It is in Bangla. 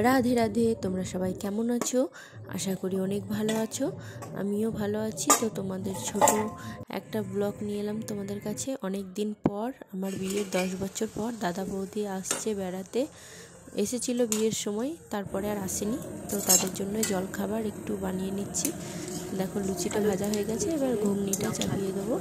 রাধে রাধে। তোমরা সবাই কেমন আছো? আশা করি অনেক ভালো আছো। আমিও ভালো আছি। তো তোমাদের ছোট একটা ব্লগ নিয়ে এলাম তোমাদের কাছে। অনেক দিন পর, আমার বিয়ের 10 বছর পর দাদা বৌদি আসছে বেড়াতে। এসেছিল বিয়ের সময়, তারপরে আর আসেনি। তো তাদের জন্য জলখাবার একটু বানিয়ে নিচ্ছি। দেখো, লুচিটা ভাজা হয়ে গেছে, এবার ঘুগনিটা চাপিয়ে দেবো।